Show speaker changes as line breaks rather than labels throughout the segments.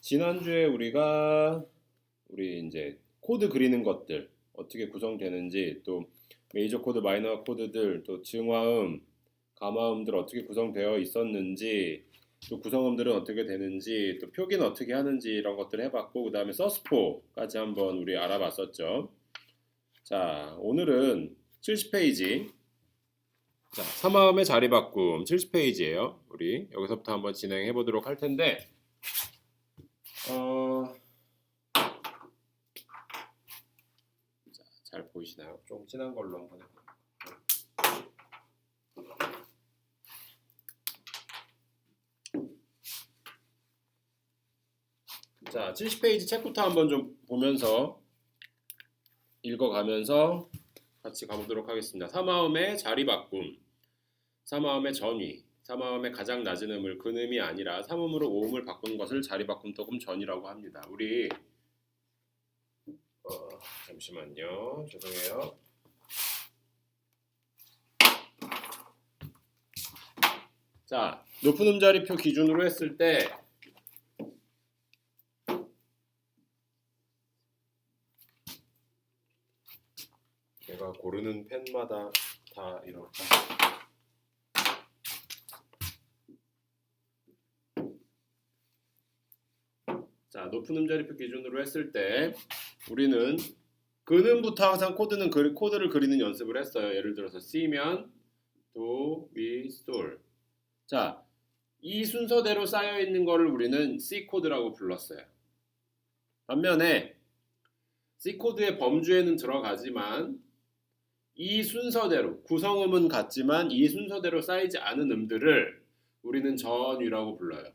지난주에 우리 이제 코드 그리는 것들 어떻게 구성되는지 또 메이저 코드, 마이너 코드들 또 증화음, 감화음들 어떻게 구성되어 있었는지 또 구성음들은 어떻게 되는지 또 표기는 어떻게 하는지 이런 것들을 해봤고 그 다음에 서스포까지 한번 우리 알아봤었죠. 자, 오늘은 70페이지 자, 3화음의 자리 바꿈 70페이지예요. 우리 여기서부터 한번 진행해 보도록 할 텐데 어, 잘 보이시나요? 좀 진한 걸로 한번 해볼게요. 자, 70페이지 책부터 한번 좀 보면서 읽어가면서 같이 가보도록 하겠습니다. 3화음의 자리 바꿈, 3화음의 전위, 3화음의 가장 낮은 음을 근음이 아니라 3음으로 5음을 바꾼 것을 자리 바꿈 또금 전위라고 합니다. 우리 잠시만요. 죄송해요. 자, 높은 음자리표 기준으로 했을 때 제가 고르는 펜마다 다 이렇게 자, 높은 음자리표 기준으로 했을 때 우리는 근음부터 항상 코드를 그리는 연습을 했어요. 예를 들어서 C면 도, 미, 솔. 자, 이 순서대로 쌓여 있는 거를 우리는 C 코드라고 불렀어요. 반면에 C 코드의 범주에는 들어가지만 이 순서대로 구성음은 같지만 이 순서대로 쌓이지 않은 음들을 우리는 전위라고 불러요.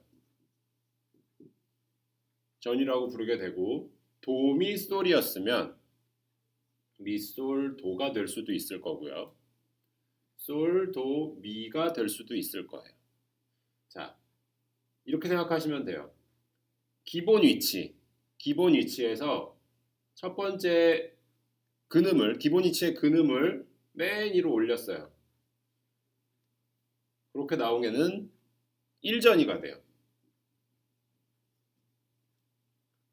전위라고 부르게 되고 도, 미, 솔이었으면 미, 솔, 도가 될 수도 있을 거고요. 솔, 도, 미가 될 수도 있을 거예요. 자, 이렇게 생각하시면 돼요. 기본 위치에서 첫 번째 기본 위치의 근음을 맨 위로 올렸어요. 그렇게 나온 게는 1전위가 돼요.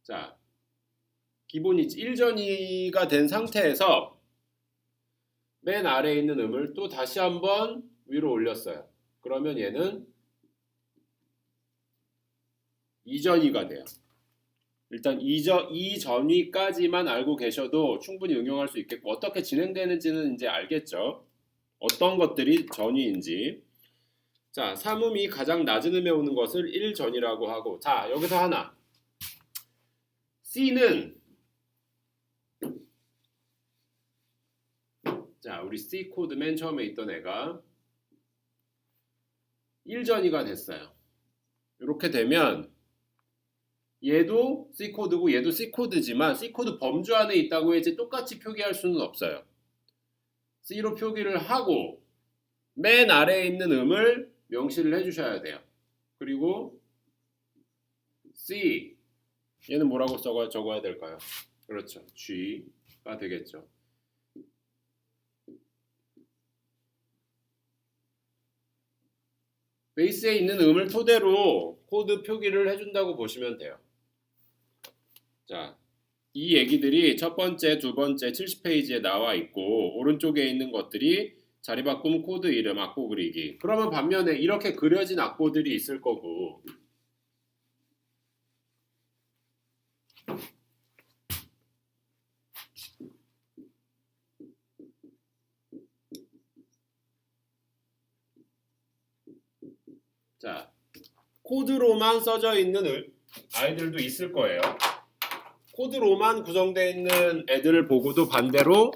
자, 기본 위치 1전위가 된 상태에서 맨 아래에 있는 음을 또 다시 한번 위로 올렸어요. 그러면 얘는 2전위가 돼요. 일단 이 전위까지만 알고 계셔도 충분히 응용할 수 있겠고 어떻게 진행되는지는 이제 알겠죠. 어떤 것들이 전위인지. 자, 3음이 가장 낮은 음에 오는 것을 1전위라고 하고 자, 여기서 하나. C는 자, 우리 C 코드 맨 처음에 있던 애가 1전위가 됐어요. 이렇게 되면 얘도 C 코드고 얘도 C 코드지만 C 코드 범주 안에 있다고 해서 똑같이 표기할 수는 없어요. C로 표기를 하고 맨 아래에 있는 음을 명시를 해주셔야 돼요. 그리고 C 얘는 뭐라고 적어야 될까요? 그렇죠. G가 되겠죠. 베이스에 있는 음을 토대로 코드 표기를 해준다고 보시면 돼요. 자, 이 얘기들이 첫 번째, 두 번째 70페이지에 나와 있고 오른쪽에 있는 것들이 자리 바꿈 코드 이름 악보 그리기. 그러면 반면에 이렇게 그려진 악보들이 있을 거고 자, 코드로만 써져 있는 아이들도 있을 거예요. 코드로만 구성되어 있는 애들을 보고도 반대로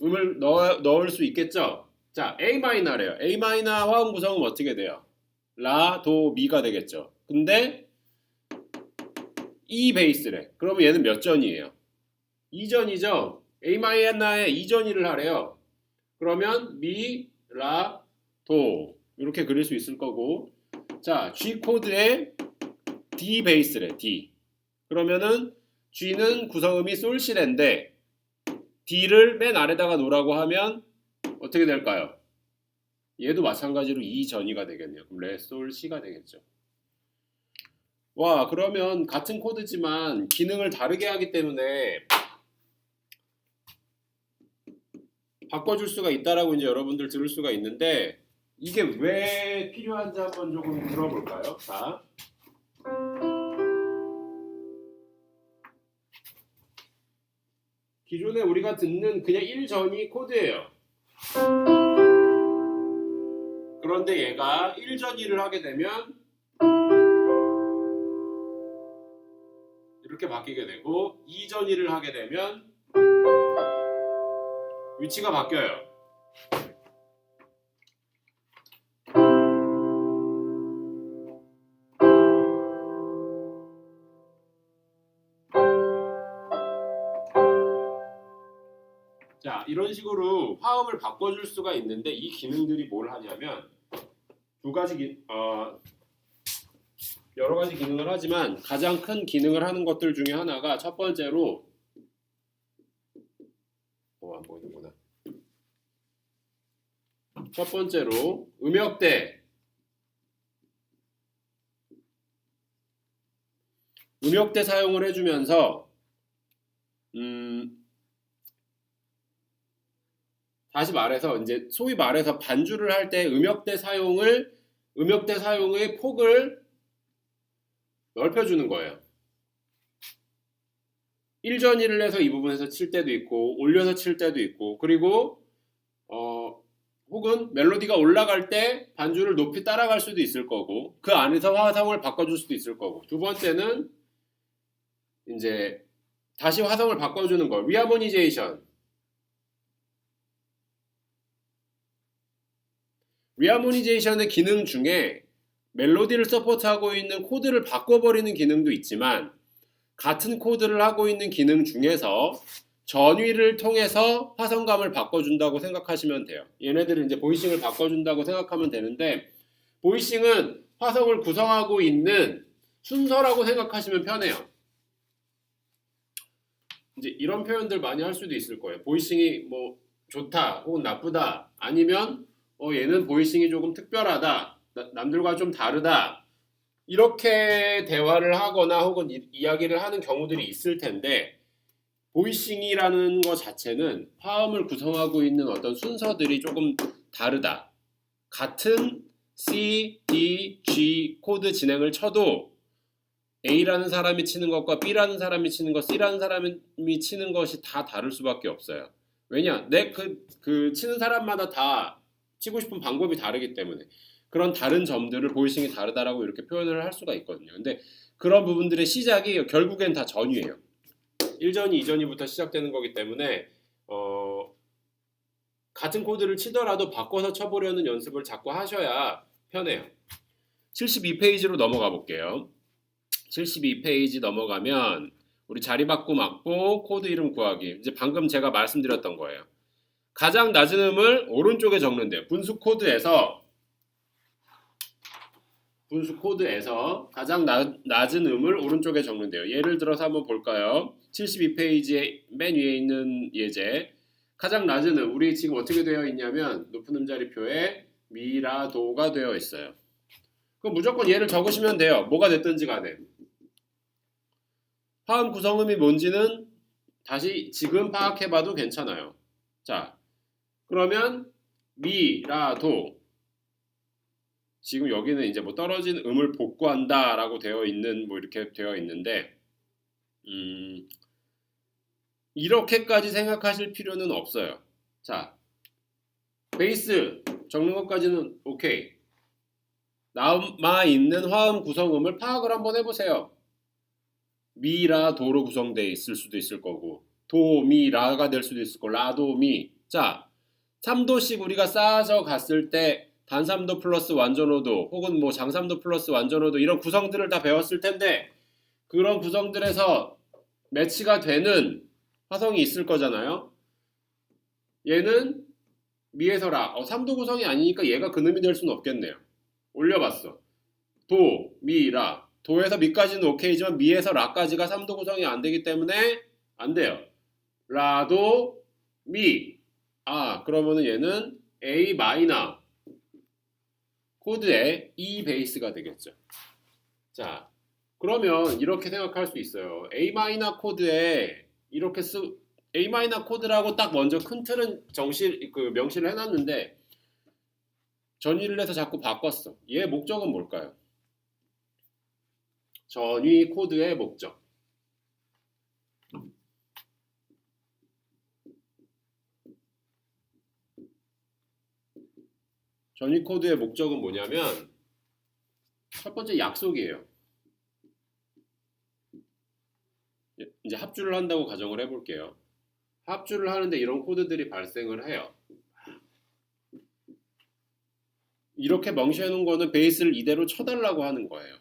음을 넣을 수 있겠죠. 자, A 마이너래요. A 마이너 화음 구성은 어떻게 돼요? 라, 도, 미가 되겠죠. 근데 E 베이스래. 그러면 얘는 몇 전이에요? 2전이죠. A 마이너에 2전이를 하래요. 그러면 미, 라, 도 이렇게 그릴 수 있을 거고 자, G 코드에 D 베이스래. D. 그러면은 G는 구성음이 솔시랜데 D를 맨 아래다가 놓으라고 하면 어떻게 될까요? 얘도 마찬가지로 2전위가 되겠네요. 그럼 레, 솔, 시가 되겠죠. 와, 그러면 같은 코드지만 기능을 다르게 하기 때문에 바꿔줄 수가 있다라고 이제 여러분들 들을 수가 있는데 이게 왜 필요한지 한번 조금 들어볼까요? 자, 기존에 우리가 듣는 그냥 1전이 코드예요. 그런데 얘가 1전이를 하게 되면 이렇게 바뀌게 되고 2전이를 하게 되면 위치가 바뀌어요. 자, 이런 식으로 화음을 바꿔줄 수가 있는데 이 기능들이 뭘 하냐면 두 가지 여러 가지 기능을 하지만 가장 큰 기능을 하는 것들 중에 하나가 첫 번째로 안 보이는구나. 첫 번째로 음역대 사용을 해주면서 다시 말해서 이제 소위 말해서 반주를 할 때 음역대 사용의 폭을 넓혀주는 거예요. 1전이를 해서 이 부분에서 칠 때도 있고 올려서 칠 때도 있고 그리고 혹은 멜로디가 올라갈 때 반주를 높이 따라갈 수도 있을 거고 그 안에서 화성을 바꿔줄 수도 있을 거고 두 번째는 이제 다시 화성을 바꿔주는 거 리하모니제이션 리하모니제이션의 기능 중에 멜로디를 서포트하고 있는 코드를 바꿔버리는 기능도 있지만 같은 코드를 하고 있는 기능 중에서 전위를 통해서 화성감을 바꿔준다고 생각하시면 돼요. 얘네들은 이제 보이싱을 바꿔준다고 생각하면 되는데 보이싱은 화성을 구성하고 있는 순서라고 생각하시면 편해요. 이제 이런 표현들 많이 할 수도 있을 거예요. 보이싱이 뭐 좋다 혹은 나쁘다 아니면 얘는 보이싱이 조금 특별하다 남들과 좀 다르다 이렇게 대화를 하거나 혹은 이야기를 하는 경우들이 있을 텐데 보이싱이라는 것 자체는 화음을 구성하고 있는 어떤 순서들이 조금 다르다. 같은 C, D, G 코드 진행을 쳐도 A라는 사람이 치는 것과 B라는 사람이 치는 것, C라는 사람이 치는 것이 다 다를 수밖에 없어요. 왜냐? 그 치는 사람마다 다 치고 싶은 방법이 다르기 때문에 그런 다른 점들을 보이싱이 다르다라고 이렇게 표현을 할 수가 있거든요. 근데 그런 부분들의 시작이 결국엔 다 전위예요. 1전이 2전이부터 시작되는 거기 때문에 같은 코드를 치더라도 바꿔서 쳐보려는 연습을 자꾸 하셔야 편해요. 72페이지로 넘어가 볼게요. 72페이지 넘어가면 우리 자리 바꿈 악보 코드 이름 구하기 이제 방금 제가 말씀드렸던 거예요. 가장 낮은 음을 오른쪽에 적는데요. 분수 코드에서 가장 낮은 음을 오른쪽에 적는데요. 예를 들어서 한번 볼까요? 72페이지에 맨 위에 있는 예제 가장 낮은 음 우리 지금 어떻게 되어 있냐면 높은 음자리표에 미라도가 되어 있어요. 그럼 무조건 얘를 적으시면 돼요. 뭐가 됐든지 간에 화음 구성음이 뭔지는 다시 지금 파악해봐도 괜찮아요. 자, 그러면 미라도 지금 여기는 이제 뭐 떨어진 음을 복구한다라고 되어 있는 뭐 이렇게 되어 있는데 이렇게까지 생각하실 필요는 없어요. 자, 베이스 적는 것까지는 오케이. 남아 있는 화음 구성음을 파악을 한번 해보세요. 미라 도로 구성되어 있을 수도 있을 거고 도 미 라가 될 수도 있을 거고 라도 미. 자, 3도씩 우리가 쌓아서 갔을 때 단삼도 플러스 완전호도 혹은 뭐 장삼도 플러스 완전호도 이런 구성들을 다 배웠을 텐데 그런 구성들에서 매치가 되는 화성이 있을 거잖아요. 얘는 미에서 라 3도 구성이 아니니까 얘가 근음이 될 수는 없겠네요. 올려봤어. 도, 미, 라. 도에서 미까지는 오케이지만 미에서 라까지가 3도 구성이 안 되기 때문에 안 돼요. 라도, 미. 그러면은 얘는 A 마이너 코드의 E 베이스가 되겠죠. 자, 그러면 이렇게 생각할 수 있어요. A 마이너 코드에 이렇게 A 마이너 코드라고 딱 먼저 큰 틀은 명시를 해놨는데 전위를 해서 자꾸 바꿨어. 얘의 목적은 뭘까요? 전위 코드의 목적. 전위 코드의 목적은 뭐냐면 첫 번째 약속이에요. 이제 합주를 한다고 가정을 해볼게요. 합주를 하는데 이런 코드들이 발생을 해요. 이렇게 명시해 놓은 거는 베이스를 이대로 쳐달라고 하는 거예요.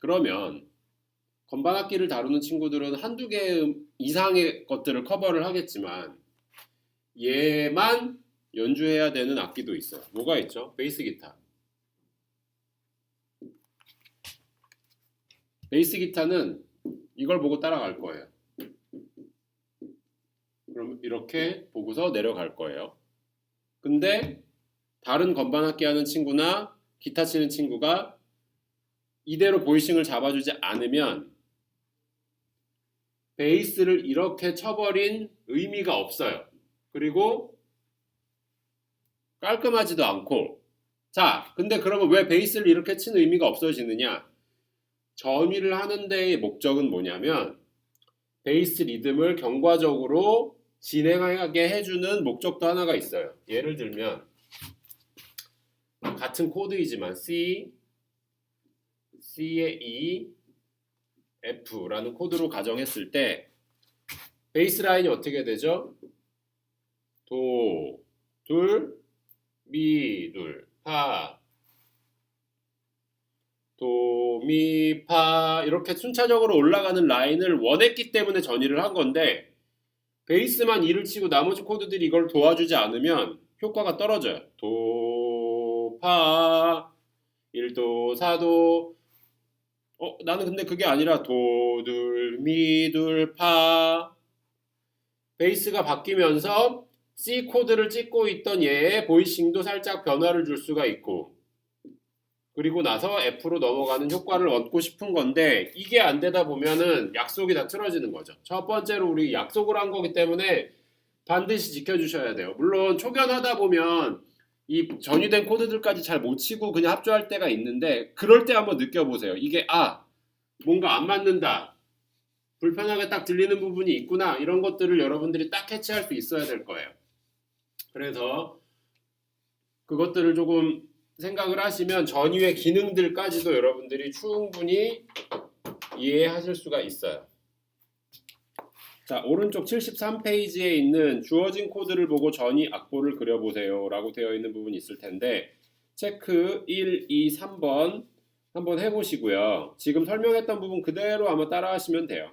그러면 건반악기를 다루는 친구들은 한두 개 이상의 것들을 커버를 하겠지만 얘만 연주해야 되는 악기도 있어요. 뭐가 있죠? 베이스 기타. 베이스 기타는 이걸 보고 따라갈 거예요. 그럼 이렇게 보고서 내려갈 거예요. 근데 다른 건반악기 하는 친구나 기타 치는 친구가 이대로 보이싱을 잡아주지 않으면 베이스를 이렇게 쳐버린 의미가 없어요. 그리고 깔끔하지도 않고. 자, 근데 그러면 왜 베이스를 이렇게 친 의미가 없어지느냐? 전위를 하는 데의 목적은 뭐냐면 베이스 리듬을 경과적으로 진행하게 해주는 목적도 하나가 있어요. 예를 들면 같은 코드이지만 C에 E, F라는 코드로 가정했을 때 베이스 라인이 어떻게 되죠? 도, 둘, 미, 둘, 파, 도, 미, 파 이렇게 순차적으로 올라가는 라인을 원했기 때문에 전위를 한 건데 베이스만 2를 치고 나머지 코드들이 이걸 도와주지 않으면 효과가 떨어져요. 도, 파, 1도, 4도 나는 근데 그게 아니라 도, 둘, 미, 둘, 파 베이스가 바뀌면서 C 코드를 찍고 있던 얘의 보이싱도 살짝 변화를 줄 수가 있고 그리고 나서 F로 넘어가는 효과를 얻고 싶은 건데 이게 안 되다 보면은 약속이 다 틀어지는 거죠. 첫 번째로 우리 약속을 한 거기 때문에 반드시 지켜주셔야 돼요. 물론 초견하다 보면 이 전이된 코드들까지 잘 못 치고 그냥 합주할 때가 있는데 그럴 때 한번 느껴보세요. 이게 뭔가 안 맞는다. 불편하게 딱 들리는 부분이 있구나. 이런 것들을 여러분들이 딱 캐치할 수 있어야 될 거예요. 그래서 그것들을 조금 생각을 하시면 전위의 기능들까지도 여러분들이 충분히 이해하실 수가 있어요. 자, 오른쪽 73페이지에 있는 주어진 코드를 보고 전위 악보를 그려보세요 라고 되어 있는 부분이 있을 텐데 체크 1, 2, 3번 한번 해보시고요. 지금 설명했던 부분 그대로 아마 따라 하시면 돼요.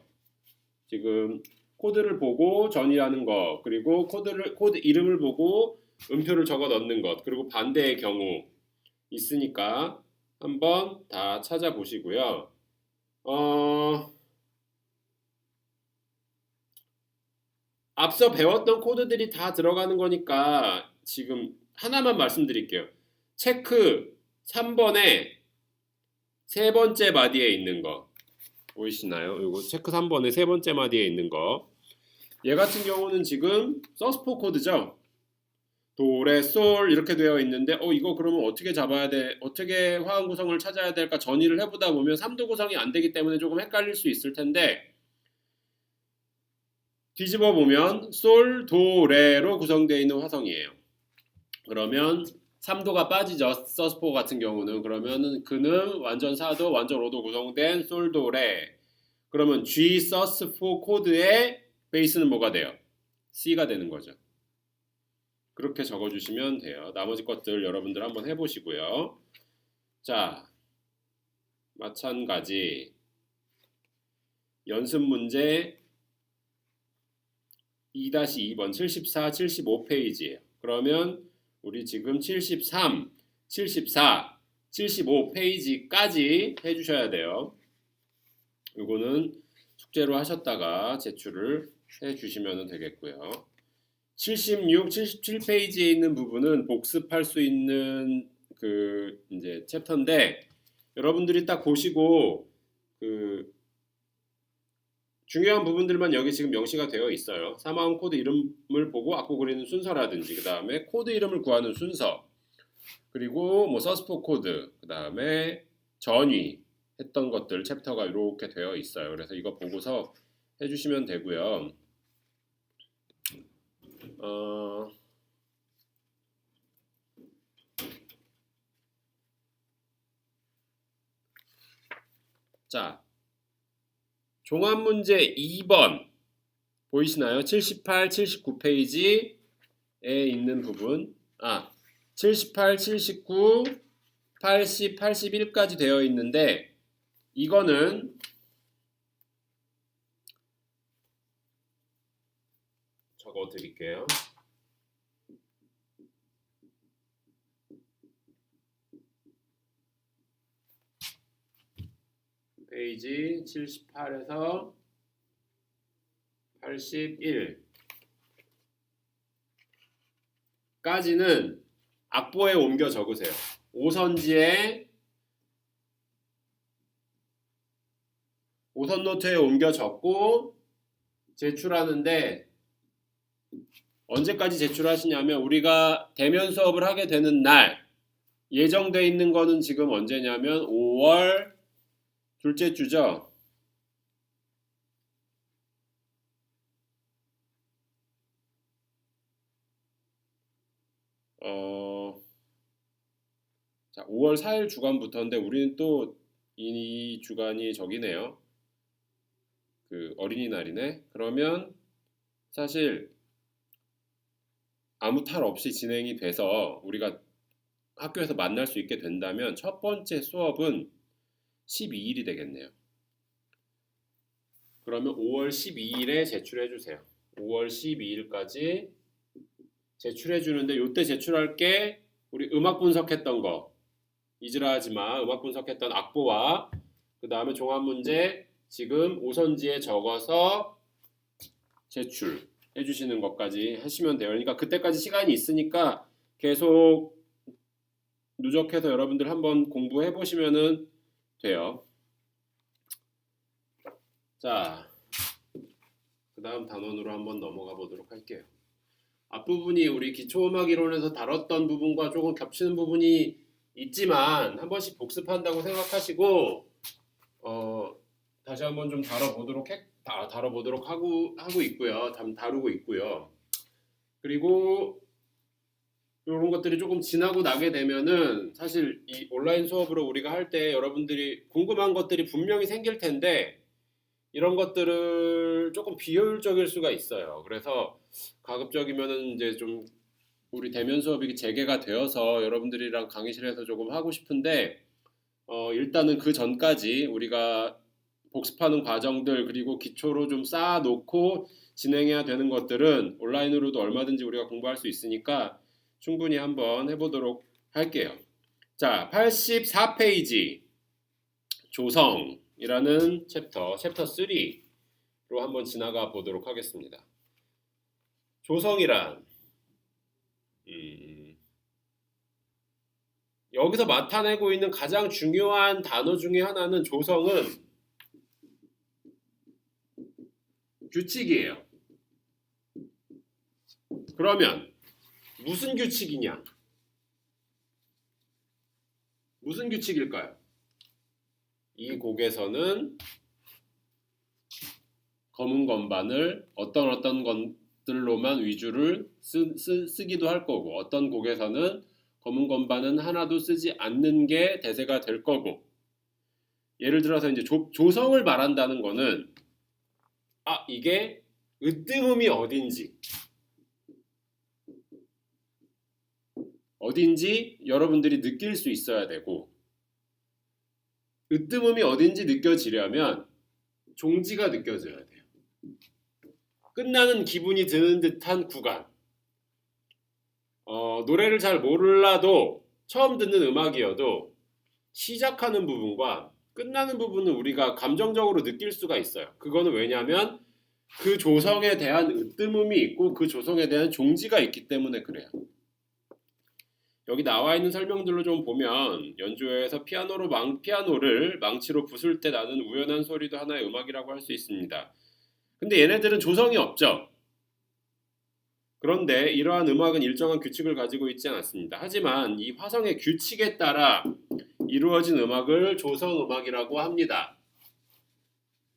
지금 코드를 보고 전위하는 것, 그리고 코드 이름을 보고 음표를 적어 넣는 것, 그리고 반대의 경우 있으니까 한번 다 찾아보시고요. 앞서 배웠던 코드들이 다 들어가는 거니까 지금 하나만 말씀드릴게요. 체크 3번에 세 번째 마디에 있는 거 보이시나요? 이거 체크 3번에 세 번째 마디에 있는 거. 얘 같은 경우는 지금 서스포 코드죠. 도, 레, 솔 이렇게 되어 있는데 이거 그러면 어떻게 잡아야 돼? 어떻게 화음 구성을 찾아야 될까? 전위를 해보다 보면 3도 구성이 안 되기 때문에 조금 헷갈릴 수 있을 텐데 뒤집어 보면 솔, 도, 레로 구성되어 있는 화성이에요. 그러면 3도가 빠지죠. 서스포 같은 경우는. 그러면 그는 완전 4도, 완전 5도 구성된 솔, 도, 레. 그러면 G, 서스4 코드의 베이스는 뭐가 돼요? C가 되는 거죠. 그렇게 적어주시면 돼요. 나머지 것들 여러분들 한번 해보시고요. 자, 마찬가지 연습 문제 2-2번 74, 75페이지예요. 그러면 우리 지금 73, 74, 75페이지까지 해주셔야 돼요. 이거는 숙제로 하셨다가 제출을 해주시면 되겠고요. 76, 77페이지에 있는 부분은 복습할 수 있는 그 이제 챕터인데 여러분들이 딱 보시고 그 중요한 부분들만 여기 지금 명시가 되어 있어요. 3화음 코드 이름을 보고 악보 그리는 순서라든지 그 다음에 코드 이름을 구하는 순서 그리고 뭐 서스포 코드 그 다음에 전위 했던 것들 챕터가 이렇게 되어 있어요. 그래서 이거 보고서 해주시면 되고요. 자, 종합문제 2번 보이시나요? 78, 79페이지에 있는 부분 78, 79, 80, 81까지 되어 있는데 이거는 적어 드릴게요. 페이지 78에서 81까지는 악보에 옮겨 적으세요. 5선지에 5선 노트에 옮겨 적고 제출하는데 언제까지 제출하시냐면 우리가 대면 수업을 하게 되는 날 예정돼 있는 거는 지금 언제냐면 5월 둘째 주죠. 자, 5월 4일 주간부터인데 우리는 또 이 주간이 저기네요. 그 어린이날이네. 그러면 사실 아무 탈 없이 진행이 돼서 우리가 학교에서 만날 수 있게 된다면 첫 번째 수업은 12일이 되겠네요. 그러면 5월 12일에 제출해 주세요. 5월 12일까지 제출해 주는데 요때 제출할 게 우리 음악 분석했던 거 잊으라 하지마. 음악 분석했던 악보와 그 다음에 종합문제 지금 5선지에 적어서 제출해 주시는 것까지 하시면 돼요. 그러니까 그때까지 시간이 있으니까 계속 누적해서 여러분들 한번 공부해 보시면 돼요. 자, 그 다음 단원으로 한번 넘어가 보도록 할게요. 앞부분이 우리 기초음악 이론에서 다뤘던 부분과 조금 겹치는 부분이 있지만 한 번씩 복습한다고 생각하시고 다시 한번 좀 다뤄보도록 하고 있고요. 다루고 있고요. 그리고 이런 것들이 조금 지나고 나게 되면은 사실 이 온라인 수업으로 우리가 할 때 여러분들이 궁금한 것들이 분명히 생길 텐데 이런 것들을 조금 비효율적일 수가 있어요. 그래서 가급적이면은 이제 좀 우리 대면 수업이 재개가 되어서 여러분들이랑 강의실에서 조금 하고 싶은데 일단은 그 전까지 우리가 복습하는 과정들 그리고 기초로 좀 쌓아놓고 진행해야 되는 것들은 온라인으로도 얼마든지 우리가 공부할 수 있으니까 충분히 한번 해보도록 할게요. 자, 84페이지 조성이라는 챕터 3로 한번 지나가 보도록 하겠습니다. 조성이란 여기서 나타내고 있는 가장 중요한 단어 중에 하나는 조성은 규칙이에요. 그러면 무슨 규칙이냐? 무슨 규칙일까요? 이 곡에서는 검은 건반을 어떤 것들로만 위주를 쓰기도 할 거고 어떤 곡에서는 검은 건반은 하나도 쓰지 않는 게 대세가 될 거고 예를 들어서 이제 조성을 말한다는 거는 이게 으뜸음이 어딘지 여러분들이 느낄 수 있어야 되고 으뜸음이 어딘지 느껴지려면 종지가 느껴져야 돼요. 끝나는 기분이 드는 듯한 구간. 노래를 잘 몰라도 처음 듣는 음악이어도 시작하는 부분과 끝나는 부분은 우리가 감정적으로 느낄 수가 있어요. 그거는 왜냐하면 그 조성에 대한 으뜸음이 있고 그 조성에 대한 종지가 있기 때문에 그래요. 여기 나와 있는 설명들로 좀 보면 연주회에서 피아노를 망치로 부술 때 나는 우연한 소리도 하나의 음악이라고 할 수 있습니다. 근데 얘네들은 조성이 없죠. 그런데 이러한 음악은 일정한 규칙을 가지고 있지 않습니다. 하지만 이 화성의 규칙에 따라 이루어진 음악을 조성음악이라고 합니다.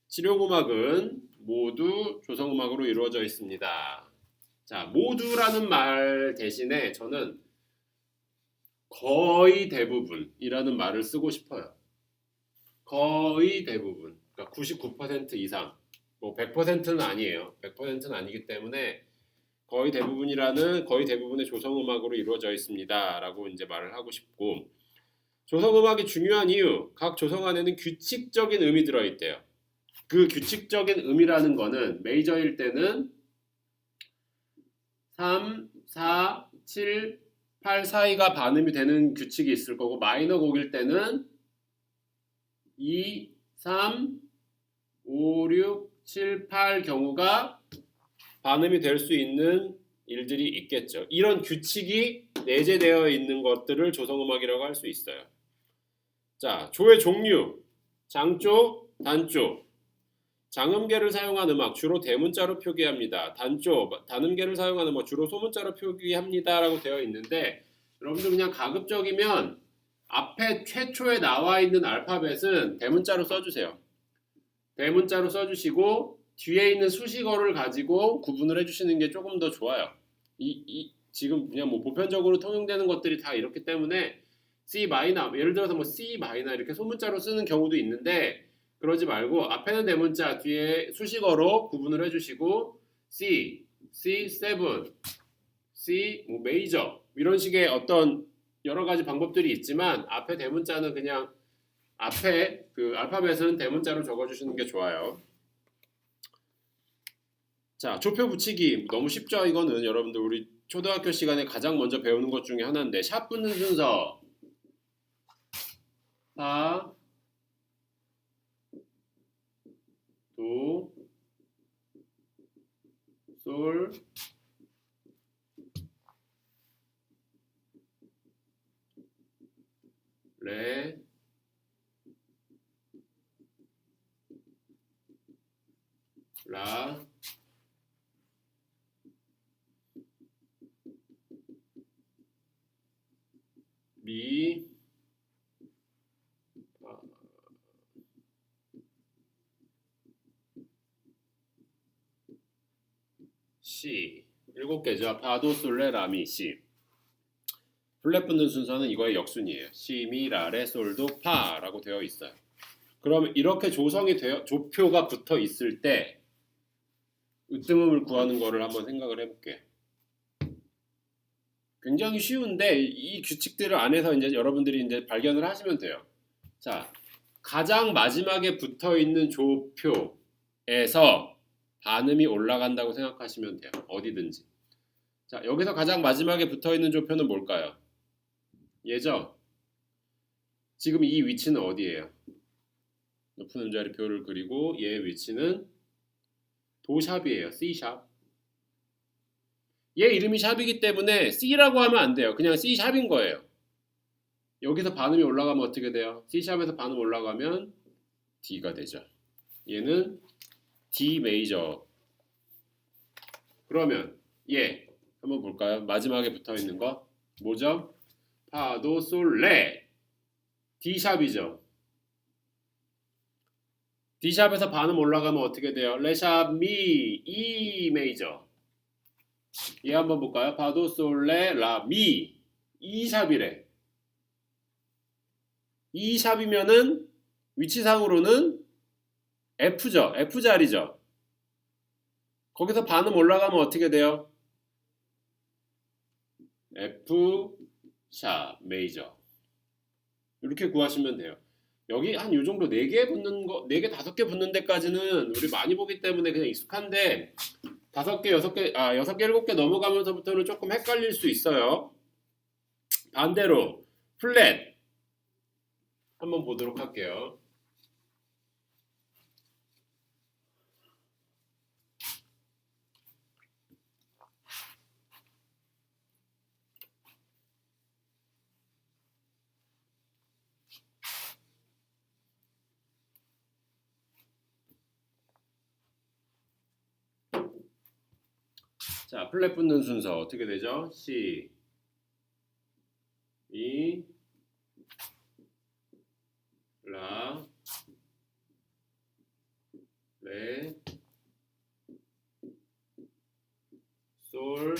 실용음악은 모두 조성음악으로 이루어져 있습니다. 자, 모두라는 말 대신에 저는 거의 대부분이라는 말을 쓰고 싶어요. 거의 대부분, 그러니까 99% 이상, 뭐 100%는 아니에요. 100%는 아니기 때문에 거의 대부분의 조성음악으로 이루어져 있습니다. 라고 이제 말을 하고 싶고, 조성음악이 중요한 이유, 각 조성 안에는 규칙적인 음이 들어있대요. 그 규칙적인 음이라는 거는 메이저일 때는 3, 4, 7, 8 사이가 반음이 되는 규칙이 있을 거고, 마이너 곡일 때는 2, 3, 5, 6, 7, 8 경우가 반음이 될 수 있는 일들이 있겠죠. 이런 규칙이 내재되어 있는 것들을 조성음악이라고 할 수 있어요. 자, 조의 종류, 장조, 단조. 장음계를 사용한 음악 주로 대문자로 표기합니다. 단조, 단음계를 사용한 음악 주로 소문자로 표기합니다. 라고 되어 있는데, 여러분들 그냥 가급적이면 앞에 최초에 나와 있는 알파벳은 대문자로 써주세요. 대문자로 써주시고 뒤에 있는 수식어를 가지고 구분을 해주시는 게 조금 더 좋아요. 지금 그냥 뭐 보편적으로 통용되는 것들이 다 이렇기 때문에 C 마이너, 예를 들어서 뭐 C 마이너 이렇게 소문자로 쓰는 경우도 있는데, 그러지 말고 앞에는 대문자, 뒤에 수식어로 구분을 해주시고 C, C7, C 뭐 메이저 이런 식의 어떤 여러 가지 방법들이 있지만, 앞에 대문자는 그냥 앞에 그 알파벳은 대문자로 적어주시는 게 좋아요. 자, 조표 붙이기 너무 쉽죠. 이거는 여러분들 우리 초등학교 시간에 가장 먼저 배우는 것 중에 하나인데, 샵 붙는 순서 파, 도, 솔, 레, 라, 미, 시. 7개죠. 파도, 솔레, 라미, 시. 플랫 붙는 순서는 이거의 역순이에요. 시, 미, 라, 레, 솔도, 파라고 되어 있어요. 그러면 이렇게 조표가 붙어 있을 때 으뜸음을 구하는 거를 한번 생각을 해볼게요. 굉장히 쉬운데 이 규칙들을 안에서 이제 여러분들이 이제 발견을 하시면 돼요. 자, 가장 마지막에 붙어 있는 조표에서 반음이 올라간다고 생각하시면 돼요. 어디든지. 자, 여기서 가장 마지막에 붙어 있는 조표는 뭘까요? 얘죠? 지금 이 위치는 어디예요? 높은 음자리표를 그리고 얘의 위치는 도샵이에요. C샵. 얘 이름이 샵이기 때문에 C라고 하면 안 돼요. 그냥 C샵인 거예요. 여기서 반음이 올라가면 어떻게 돼요? C샵에서 반음 올라가면 D가 되죠. 얘는 D 메이저. 그러면 얘 한번 볼까요? 마지막에 붙어 있는 거 뭐죠? 파, 도, 솔, 레. D샵이죠. D샵에서 반음 올라가면 어떻게 돼요? 레샵, 미, E 메이저. 얘 한번 볼까요? 파도, 솔, 레, 라, 미. E샵이래. E샵이면은 위치상으로는 F죠. F자리죠. 거기서 반음 올라가면 어떻게 돼요? F 샵 메이저. 이렇게 구하시면 돼요. 여기 한 요 정도 4개 붙는 거, 4개, 5개 붙는 데까지는 우리 많이 보기 때문에 그냥 익숙한데 5개, 6개, 6개, 7개 넘어가면서부터는 조금 헷갈릴 수 있어요. 반대로 플랫 한번 보도록 할게요. 자, 플랫 붙는 순서 어떻게 되죠? C, E, 라, 레, 솔,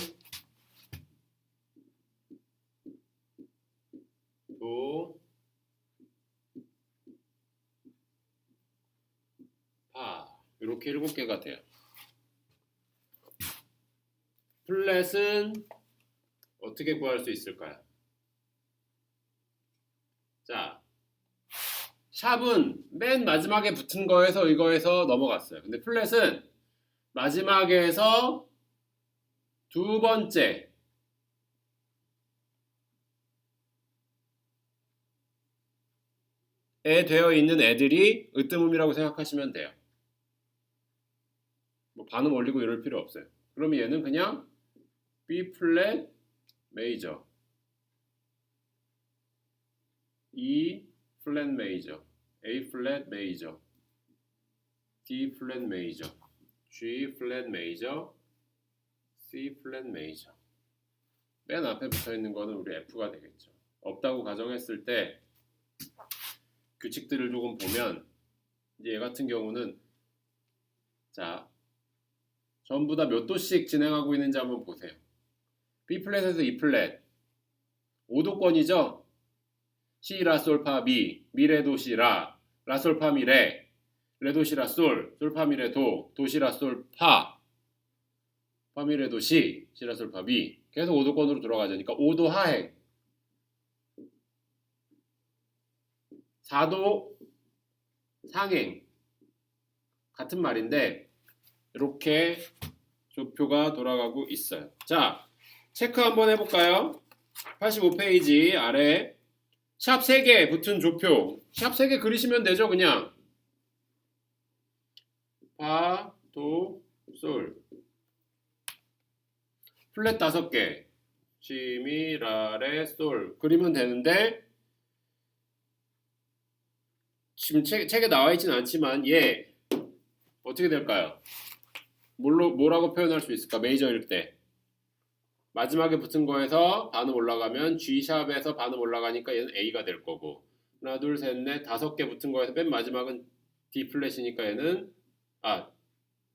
도, 파. 이렇게 7개가 돼요. 플랫은 어떻게 구할 수 있을까요? 자, 샵은 맨 마지막에 붙은 거에서 이거에서 넘어갔어요. 근데 플랫은 마지막에서 두 번째 에 되어 있는 애들이 으뜸음이라고 생각하시면 돼요. 뭐 반음 올리고 이럴 필요 없어요. 그러면 얘는 그냥 B 플랫 메이저, E 플랫 메이저, A 플랫 메이저, D 플랫 메이저, G 플랫 메이저, C 플랫 메이저. 맨 앞에 붙어 있는 거는 우리 F가 되겠죠. 없다고 가정했을 때 규칙들을 조금 보면 이제 얘 같은 경우는 자 전부 다 몇 도씩 진행하고 있는지 한번 보세요. B 플랫에서 E 플랫 5도권이죠. C 라 솔 파 미, 미레 도 시 라, 라 솔 파 미 레, 레 도 시 라 솔, 솔 파 미 레 도, 도 시 라 솔 파, 파 미 레 도 시, 시 라 솔 파 미. 계속 5도권으로 돌아가자니까 5도 하행, 4도 상행 같은 말인데 이렇게 조표가 돌아가고 있어요. 자, 체크 한번 해볼까요? 85페이지 아래 샵 3개 붙은 조표. 샵 3개 그리시면 되죠. 그냥 파, 도, 솔 플랫 5개 시, 미, 라, 레, 솔 그리면 되는데 지금 책에 나와 있진 않지만 얘 어떻게 될까요? 뭐라고 표현할 수 있을까? 메이저일 때 마지막에 붙은 거에서 반음 올라가면 G샵에서 반음 올라가니까 얘는 A가 될 거고 하나 둘 셋 넷 5개 붙은 거에서 맨 마지막은 D 플랫이니까 얘는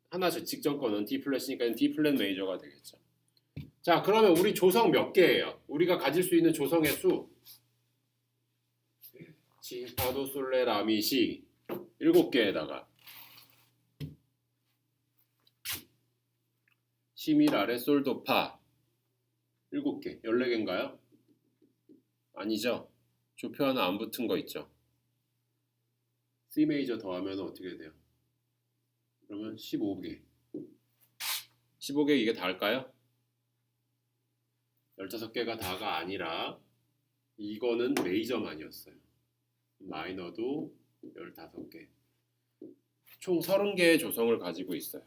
하나 직전 거는 D 플랫이니까 얘는 D 플랫 메이저가 되겠죠. 자, 그러면 우리 조성 몇 개예요? 우리가 가질 수 있는 조성의 수 지, 파, 도, 솔, 레, 라, 미, 시 7개에다가 시, 미, 라, 레, 솔, 도, 파 7개, 14개인가요? 아니죠. 조표 하나 안 붙은 거 있죠. C 메이저 더하면 어떻게 돼요? 그러면 15개. 15개 이게 다일까요? 15개가 다가 아니라 이거는 메이저만이었어요. 마이너도 15개. 총 30개의 조성을 가지고 있어요.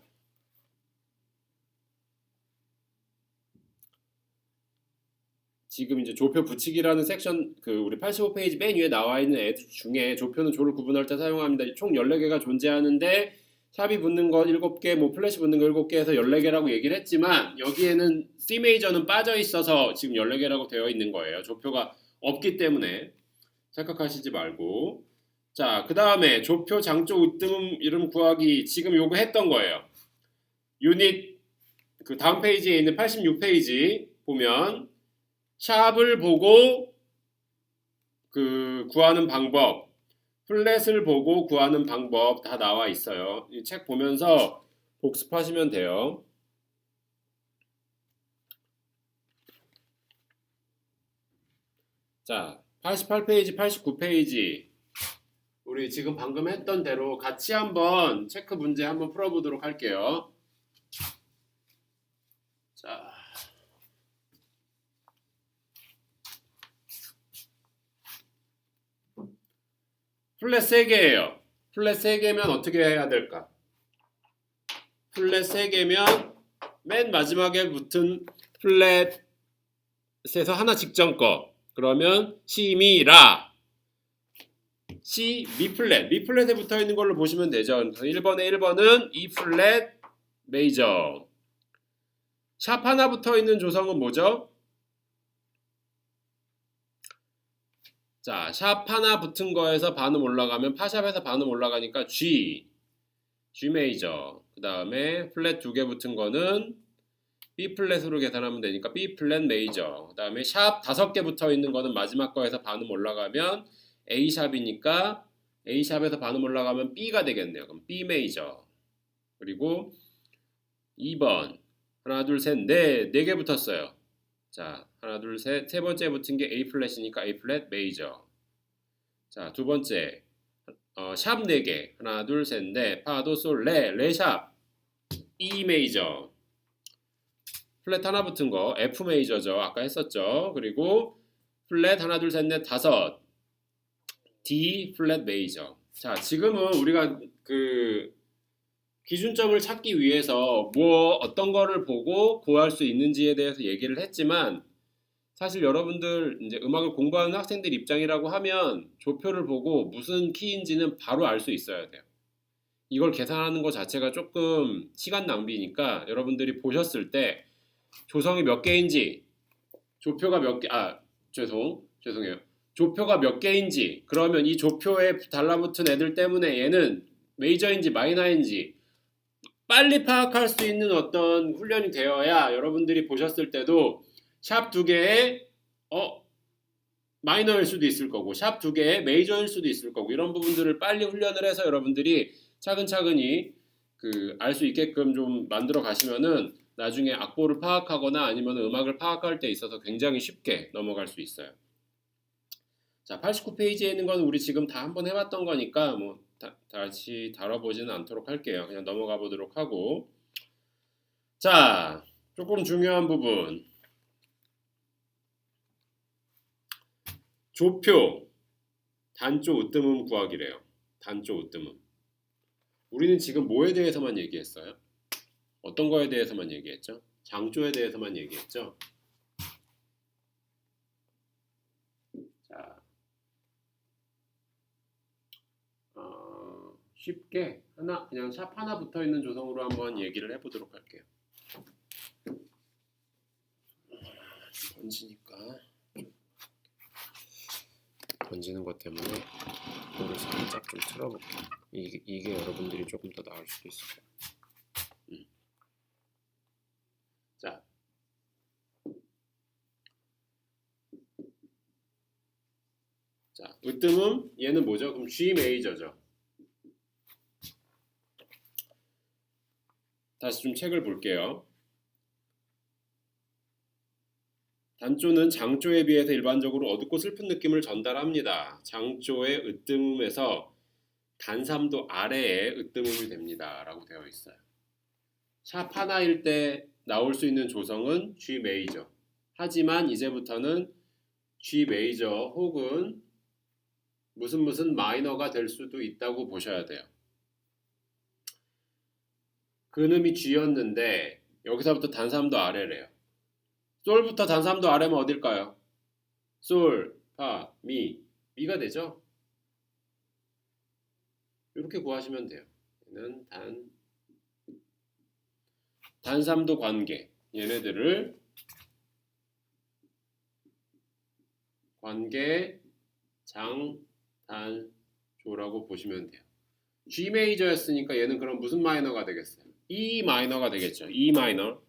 지금 이제 조표 붙이기라는 섹션 우리 85페이지 맨 위에 나와 있는 애들 중에 조표는 조를 구분할 때 사용합니다. 총 14개가 존재하는데 샵이 붙는 거 7개, 뭐 플래시 붙는 거 7개에서 14개라고 얘기를 했지만 여기에는 C 메이저는 빠져 있어서 지금 14개라고 되어 있는 거예요. 조표가 없기 때문에 착각하시지 말고. 자, 그 다음에 조표 장조 으뜸 이름 구하기 지금 요거 했던 거예요. 유닛 그 다음 페이지에 있는 86페이지 보면 샵을 보고 구하는 방법, 플랫을 보고 구하는 방법 다 나와 있어요. 이 책 보면서 복습하시면 돼요. 자, 88페이지, 89페이지 우리 지금 방금 했던 대로 같이 한번 체크 문제 한번 풀어보도록 할게요. 자, 플랫 3개예요. 플랫 3개면 어떻게 해야 될까? 플랫 3개면 맨 마지막에 붙은 플랫에서 하나 직전 거 그러면 시, 미, 라 C, 미 플랫 미 플랫에 붙어있는 걸로 보시면 되죠. 1번에 1번은 E 플랫 메이저 샵 하나 붙어 있는 조성은 뭐죠? 자, 샵 하나 붙은 거에서 반음 올라가면 파샵에서 반음 올라가니까 G 메이저. 그 다음에 플랫 두 개 붙은 거는 B 플랫으로 계산하면 되니까 B 플랫 메이저. 그 다음에 샵 다섯 개 붙어 있는 거는 마지막 거에서 반음 올라가면 A 샵이니까 A 샵에서 반음 올라가면 B가 되겠네요. 그럼 B 메이저. 그리고 2번 하나 둘 셋 넷 네 개 붙었어요. 자, 하나 둘 셋 세 번째 붙은 게 A 플랫이니까 A 플랫 메이저. 자, 두 번째 샵 4개 하나 둘 셋 넷 파도 솔 레 샵 E 메이저. 플랫 하나 붙은 거 F 메이저죠. 아까 했었죠. 그리고 플랫 하나 둘 셋 넷 다섯 D 플랫 메이저. 자, 지금은 우리가 그 기준점을 찾기 위해서 뭐 어떤 거를 보고 구할 수 있는지에 대해서 얘기를 했지만 사실 여러분들 이제 음악을 공부하는 학생들 입장이라고 하면 조표를 보고 무슨 키인지는 바로 알 수 있어야 돼요. 이걸 계산하는 것 자체가 조금 시간 낭비니까 여러분들이 보셨을 때 조성이 몇 개인지 조표가 몇 개, 죄송해요. 조표가 몇 개인지 그러면 이 조표에 달라붙은 애들 때문에 얘는 메이저인지 마이너인지 빨리 파악할 수 있는 어떤 훈련이 되어야 여러분들이 보셨을 때도 샵 두 개에 마이너일 수도 있을 거고 샵 두 개에 메이저일 수도 있을 거고 이런 부분들을 빨리 훈련을 해서 여러분들이 차근차근히 알 수 있게끔 좀 만들어 가시면은 나중에 악보를 파악하거나 아니면 음악을 파악할 때 있어서 굉장히 쉽게 넘어갈 수 있어요. 자, 89페이지에 있는 건 우리 지금 다 한번 해봤던 거니까 뭐 다시 다뤄보지는 않도록 할게요. 그냥 넘어가 보도록 하고. 자, 조금 중요한 부분. 조표, 단조 으뜸음 구하기래요. 단조 으뜸음. 우리는 지금 뭐에 대해서만 얘기했어요? 어떤 거에 대해서만 얘기했죠? 장조에 대해서만 얘기했죠? 자, 쉽게 그냥 샵 하나 붙어 있는 조성으로 한번 얘기를 해보도록 할게요. 번지는 것 때문에 이거를 살짝 좀 틀어볼게요. 이게 여러분들이 조금 더 나을 수도 있을 거예요. 자, 으뜸음 얘는 뭐죠? 그럼 G 메이저죠. 다시 좀 책을 볼게요. 단조는 장조에 비해서 일반적으로 어둡고 슬픈 느낌을 전달합니다. 장조의 으뜸음에서 단삼도 아래에 으뜸음이 됩니다. 라고 되어 있어요. 샵 하나일 때 나올 수 있는 조성은 G 메이저. 하지만 이제부터는 G 메이저 혹은 무슨 마이너가 될 수도 있다고 보셔야 돼요. 근음이 G였는데 여기서부터 단삼도 아래래요. 솔부터 단삼도 아래면 어딜까요? 솔, 파, 미가 되죠? 이렇게 구하시면 돼요. 얘는 단삼도 관계. 얘네들을 관계 장단조라고 보시면 돼요. G 메이저였으니까 얘는 그럼 무슨 마이너가 되겠어요? E 마이너가 되겠죠. E 마이너.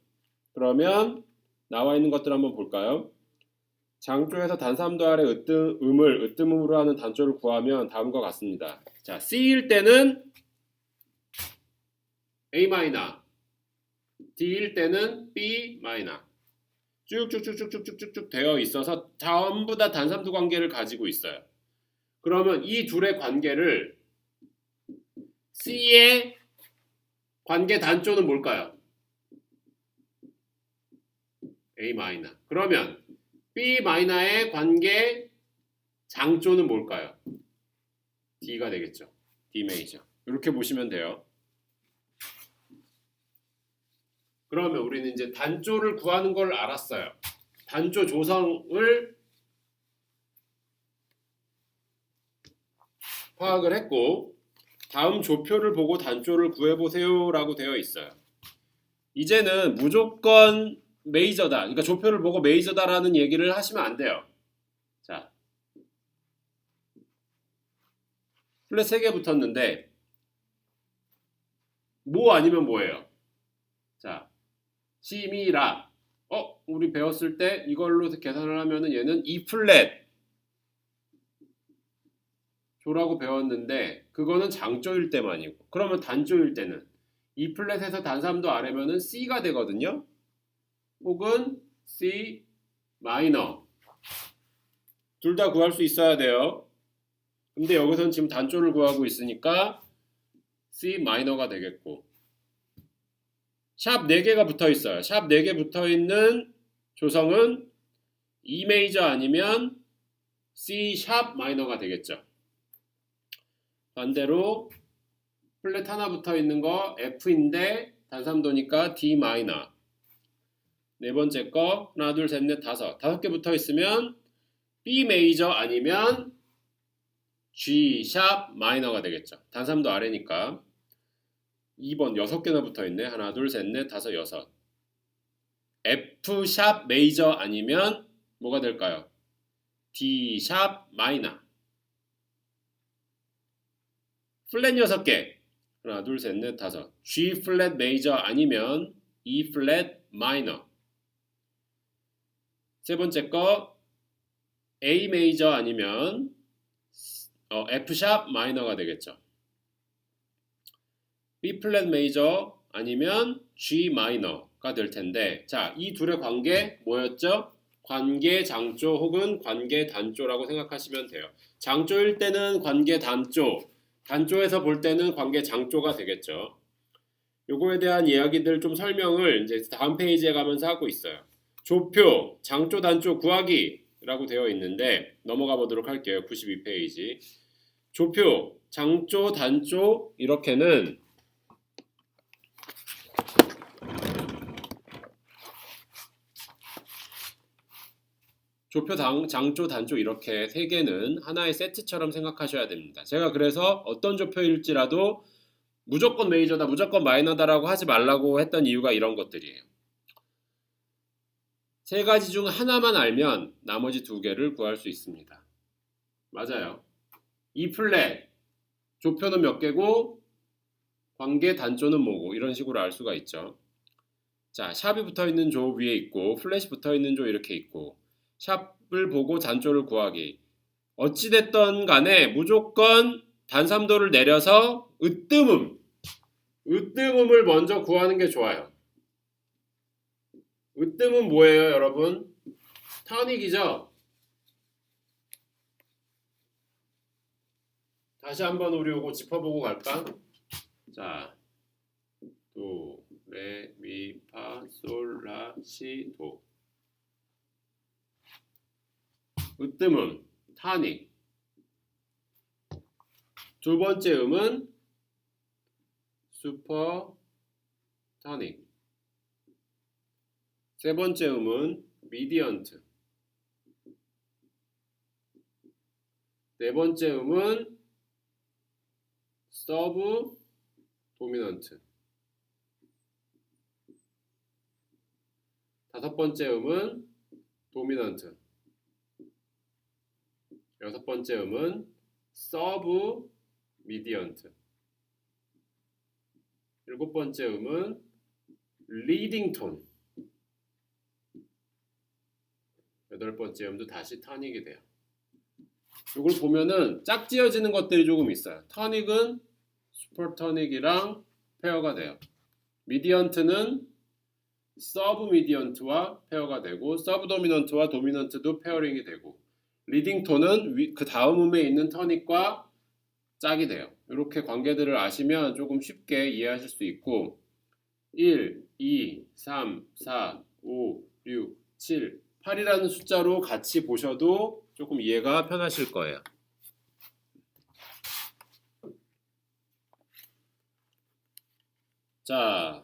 그러면 나와 있는 것들 한번 볼까요? 장조에서 단삼도 아래 음을 으뜸음으로 하는 단조를 구하면 다음과 같습니다. 자, C일 때는 A 마이너, D일 때는 B 마이너. 쭉쭉쭉쭉쭉쭉쭉 되어 있어서 전부 다 단삼도 관계를 가지고 있어요. 그러면 이 둘의 관계를 C의 관계 단조는 뭘까요? A 마이너. 그러면 B 마이너의 관계 장조는 뭘까요? D가 되겠죠. D 메이저. 이렇게 보시면 돼요. 그러면 우리는 이제 단조를 구하는 걸 알았어요. 단조 조성을 파악을 했고 다음 조표를 보고 단조를 구해보세요 라고 되어 있어요. 이제는 무조건 메이저다. 그러니까 조표를 보고 메이저다라는 얘기를 하시면 안 돼요. 자, 플랫 3개 붙었는데 뭐 아니면 뭐예요? 자, 시미라. 우리 배웠을 때 이걸로 계산을 하면은 얘는 E 플랫 조라고 배웠는데 그거는 장조일 때만이고, 그러면 단조일 때는 E 플랫에서 단3도 아래면은 C가 되거든요. 혹은 C 마이너. 둘 다 구할 수 있어야 돼요. 근데 여기서는 지금 단조를 구하고 있으니까 C 마이너가 되겠고, 샵 4개가 붙어 있어요. 샵 4개 붙어 있는 조성은 E 메이저 아니면 C 샵 마이너가 되겠죠. 반대로 플랫 하나 붙어 있는 거 F인데 단3도니까 D 마이너. 네 번째 거 하나 둘 셋 넷 다섯. 5개 붙어 있으면 B 메이저 아니면 G 샵 마이너가 되겠죠. 단3도 아래니까. 2번 6개나 붙어 있네. 하나 둘 셋 넷 다섯 여섯. F 샵 메이저 아니면 뭐가 될까요? D 샵 마이너. 플랫 6개. 하나 둘 셋 넷 다섯. G 플랫 메이저 아니면 E 플랫 마이너. 세 번째 거 A 메이저 아니면 F 샵 마이너가 되겠죠. B 플랫 메이저 아니면 G 마이너가 될 텐데, 자, 이 둘의 관계 뭐였죠? 관계 장조 혹은 관계 단조라고 생각하시면 돼요. 장조일 때는 관계 단조, 단조에서 볼 때는 관계 장조가 되겠죠. 요거에 대한 이야기들 좀 설명을 이제 다음 페이지에 가면서 하고 있어요. 조표, 장조, 단조 구하기 라고 되어 있는데 넘어가 보도록 할게요. 92페이지. 조표, 장조, 단조 이렇게는 조표, 장조, 단조 이렇게 세 개는 하나의 세트처럼 생각하셔야 됩니다. 제가 그래서 어떤 조표일지라도 무조건 메이저다, 무조건 마이너다라고 하지 말라고 했던 이유가 이런 것들이에요. 세 가지 중 하나만 알면 나머지 두 개를 구할 수 있습니다. 맞아요. E 플랫, 조표는 몇 개고 관계 단조는 뭐고 이런 식으로 알 수가 있죠. 자, 샵이 붙어있는 조 위에 있고 플랫이 붙어있는 조 이렇게 있고, 샵을 보고 단조를 구하기. 어찌됐던 간에 무조건 단3도를 내려서 으뜸음을 먼저 구하는 게 좋아요. 으뜸은 뭐예요, 여러분? 터닉이죠? 다시 한번 우리 이거 짚어보고 갈까? 자, 도, 레, 미, 파, 솔, 라, 시, 도. 으뜸음, 타닉. 두 번째 음은 슈퍼 타닉. 세 번째 음은 미디언트. 네 번째 음은 서브 도미넌트. 다섯 번째 음은 도미넌트. 여섯 번째 음은 서브 미디언트. 일곱 번째 음은 리딩 톤. 여덟 번째 음도 다시 터닉이 돼요. 이걸 보면은 짝지어지는 것들이 조금 있어요. 터닉은 슈퍼 터닉이랑 페어가 돼요. 미디언트는 서브 미디언트와 페어가 되고, 서브 도미넌트와 도미넌트도 페어링이 되고, 리딩 톤은 그 다음 음에 있는 터닉과 짝이 돼요. 이렇게 관계들을 아시면 조금 쉽게 이해하실 수 있고, 1, 2, 3, 4, 5, 6, 7, 8이라는 숫자로 같이 보셔도 조금 이해가 편하실 거예요. 자,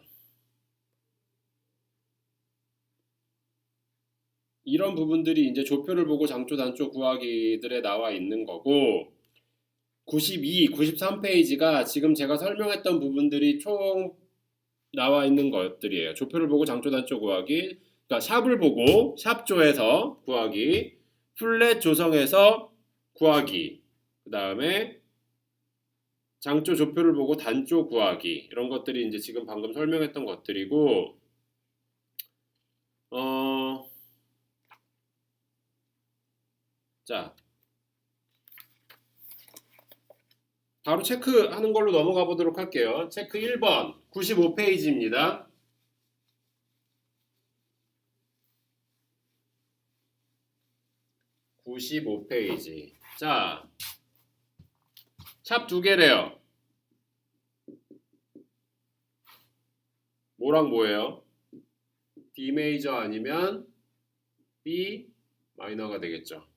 이런 부분들이 이제 조표를 보고 장조, 단조 구하기들에 나와 있는 거고, 92, 93페이지가 지금 제가 설명했던 부분들이 총 나와 있는 것들이에요. 조표를 보고 장조, 단조 구하기, 그러니까 샵을 보고 샵조에서 구하기, 플랫 조성해서 구하기, 그 다음에 장조 조표를 보고 단조 구하기, 이런 것들이 이제 지금 방금 설명했던 것들이고, 자, 바로 체크하는 걸로 넘어가 보도록 할게요. 체크 1번 95페이지입니다. 95페이지. 자, 샵 두 개래요. 뭐랑 뭐예요? D 메이저 아니면 B 마이너가 되겠죠.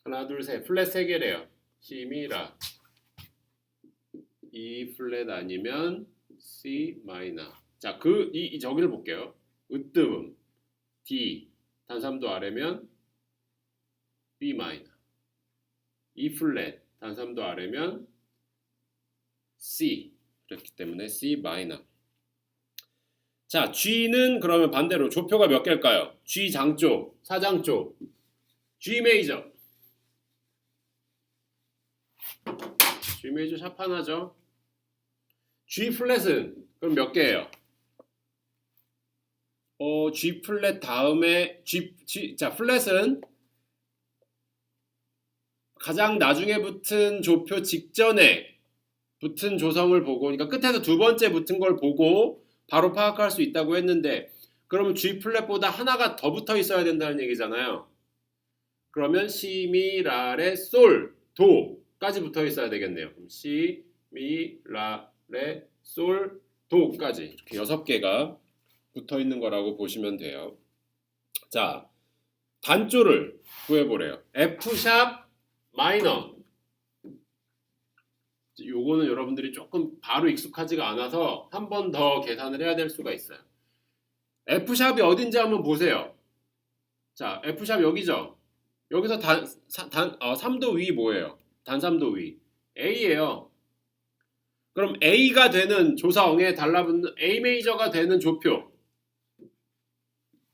하나, 둘, 셋. 플랫 세 개래요. C, 미, 라. E 플랫 아니면 C 마이너. 자, 저기를 볼게요. 으뜸음. D 단삼도 아래면 B 마이너. E 플랫 단삼도 아래면 C. 그렇기 때문에 C 마이너. 자, G는 그러면 반대로 조표가 몇 개일까요? G 장조, 사장조, G 메이저. G 메이저 샵 하나죠. G 플랫은 그럼 몇 개예요? G 플랫 다음에 자, 플랫은 가장 나중에 붙은 조표 직전에 붙은 조성을 보고, 그러니까 끝에서 두 번째 붙은 걸 보고 바로 파악할 수 있다고 했는데, 그러면 G 플랫보다 하나가 더 붙어 있어야 된다는 얘기잖아요. 그러면 시, 미, 라, 레, 솔, 도까지 붙어 있어야 되겠네요. 그럼 시, 미, 라, 레, 솔, 도까지 이렇게 6개가 붙어 있는 거라고 보시면 돼요. 자, 단조를 구해보래요. F샵 마이너. 요거는 여러분들이 조금 바로 익숙하지가 않아서 한 번 더 계산을 해야 될 수가 있어요. F샵이 어딘지 한번 보세요. 자, F샵 여기죠. 여기서 3도 위 뭐예요? 단삼도 위 A예요. 그럼 A가 되는 조성에 달라붙는 A 메이저가 되는 조표